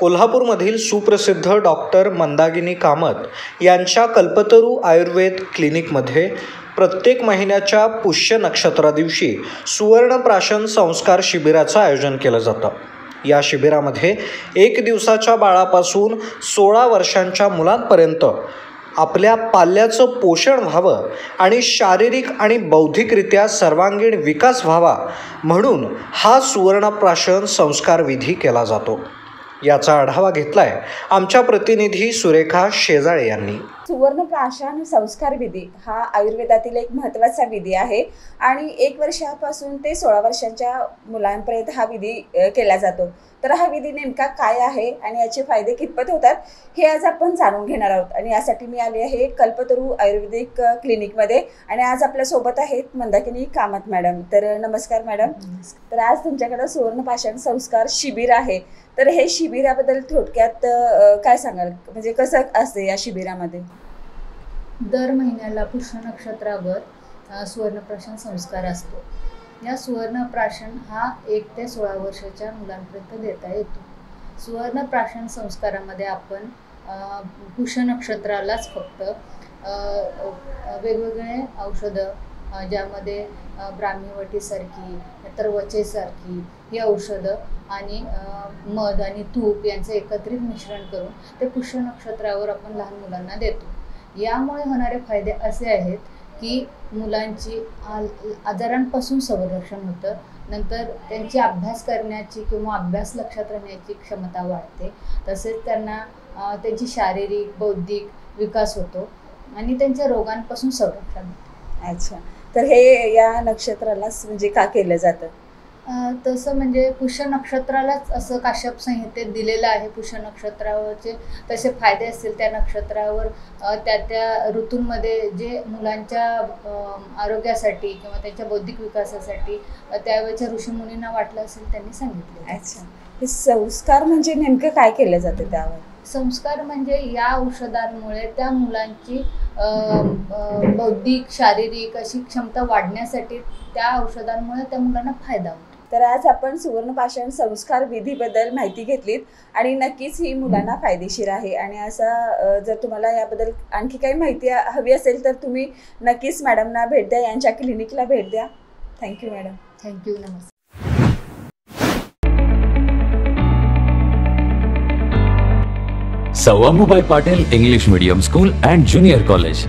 कोल्हापूरमधील सुप्रसिद्ध डॉक्टर मंदाकिनी कामत यांच्या कल्पतरू आयुर्वेद क्लिनिकमध्ये प्रत्येक महिन्याच्या पुष्य नक्षत्रा दिवशी सुवर्णप्राशन संस्कार शिबिराचं आयोजन केलं जातं। या शिबिरामध्ये 1 दिवसाच्या बाळापासून 16 वर्षांच्या मुलांपर्यंत आपल्या पाल्याचं पोषण व्हावं आणि शारीरिक आणि बौद्धिकरित्या सर्वांगीण विकास व्हावा म्हणून हा सुवर्णप्राशन संस्कार विधी केला जातो। याचा आढावा घेतलाय आमच्या प्रतिनिधी सुरेखा शेजाळे यांनी। सुवर्णप्राशन संस्कार विधी हा आयुर्वेदातील एक महत्त्वाचा विधी आहे आणि 1 वर्षापासून ते 16 वर्षांच्या मुलांपर्यंत हा विधी केला जातो। तर हा विधी नेमका काय आहे आणि याचे फायदे कितपत होतात हे आज आपण जाणून घेणार आहोत आणि यासाठी मी आले आहे कल्पतरू आयुर्वेदिक क्लिनिकमध्ये आणि आज आपल्या सोबत आहेत मंदाकिनी कामत मॅडम। तर नमस्कार मॅडम। तर आज तुमच्याकडे सुवर्णप्राशन संस्कार शिबिर आहे, तर हे शिबिराबद्दल थोडक्यात काय सांगाल, म्हणजे कसं असते या शिबिरामध्ये? दर महिन्याला पुष्य नक्षत्रावर सुवर्णप्राशन संस्कार असतो। या सुवर्णप्राशन हा 1 ते 16 वर्षाच्या मुलांपर्यंत देता येतो। सुवर्णप्राशन संस्कारामध्ये आपण पुष्य नक्षत्रालाच फक्त वेगवेगळे औषधं, ज्यामध्ये ब्राह्मीवटीसारखी तर वचेसारखी ही औषधं आणि मध आणि तूप यांचं एकत्रित मिश्रण करून ते पुष्य नक्षत्रावर आपण लहान मुलांना देतो। यामुळे होणारे फायदे असे आहेत की मुलांची आजारांपासून संरक्षण होतं, नंतर त्यांची अभ्यास करण्याची किंवा अभ्यास लक्षात राहण्याची क्षमता वाढते, तसेच त्यांना त्यांची शारीरिक बौद्धिक विकास होतो आणि त्यांच्या रोगांपासून संरक्षण होतं। अच्छा, तर हे या नक्षत्रालाच म्हणजे का केलं जातं? तसं म्हणजे पुष्य नक्षत्रालाच असं काश्यप संहितेत दिलेलं आहे। पुष्य नक्षत्रावरचे तसे फायदे असतील त्या नक्षत्रावर त्या ऋतूंमध्ये जे मुलांच्या आरोग्यासाठी किंवा त्यांच्या बौद्धिक विकासासाठी त्यावेळेच्या ऋषीमुनींना वाटलं असेल त्यांनी सांगितले। अच्छा, हे संस्कार म्हणजे नेमकं काय केलं जातं त्यावर? संस्कार म्हणजे या औषधांमुळे त्या मुलांची बौद्धिक शारीरिक अशी क्षमता वाढण्यासाठी त्या औषधांमुळे त्या मुलांना फायदा होतो। तर आज आपण सुवर्णप्राशन संस्कार विधीबद्दल माहिती घेतलीत आणि नक्कीच ही मुलांना फायदेशीर आहे। आणि असा जर तुम्हाला याबद्दल आणखी काही माहिती हवी असेल तर तुम्ही नक्कीच मॅडमना भेट द्या, यांच्या क्लिनिकला भेट द्या। Thank you madam. थँक्यू, नमस्कार। सौ अम्मूबाई Patil English Medium School and Junior College,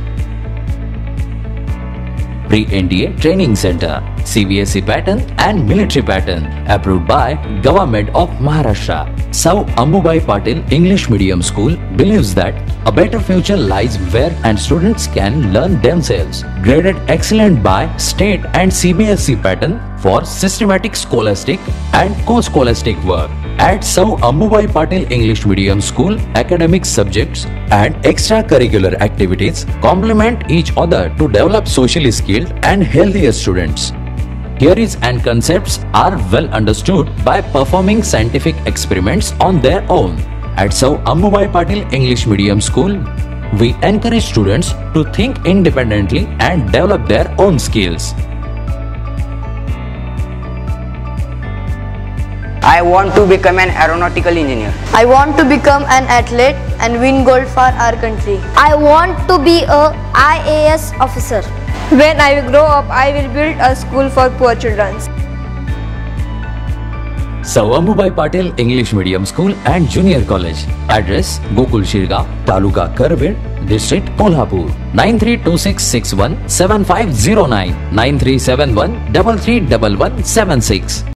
Pre-NDA Training Center, CBSE pattern and military pattern, approved by Government of Maharashtra. Sou Ammubai Patil English Medium School believes that a better future lies where and students can learn themselves. Graded excellent by state and CBSE pattern for systematic scholastic and co-scholastic work. At Sou Ammubai Patil English Medium School, academic subjects and extracurricular activities complement each other to develop socially skilled and healthier students. Theories and concepts are well understood by performing scientific experiments on their own. At Sou Ammubai Patil English Medium School, we encourage students to think independently and develop their own skills. I want to become an aeronautical engineer. I want to become an athlete and win gold for our country. I want to be a IAS officer. When I grow up, I will build a school for poor children. Sou Ammubai Patil English Medium School and Junior College. Address: Gokul Shirgaon, Taluka Karved, District Kolhapur. 9326617509, 9371331176.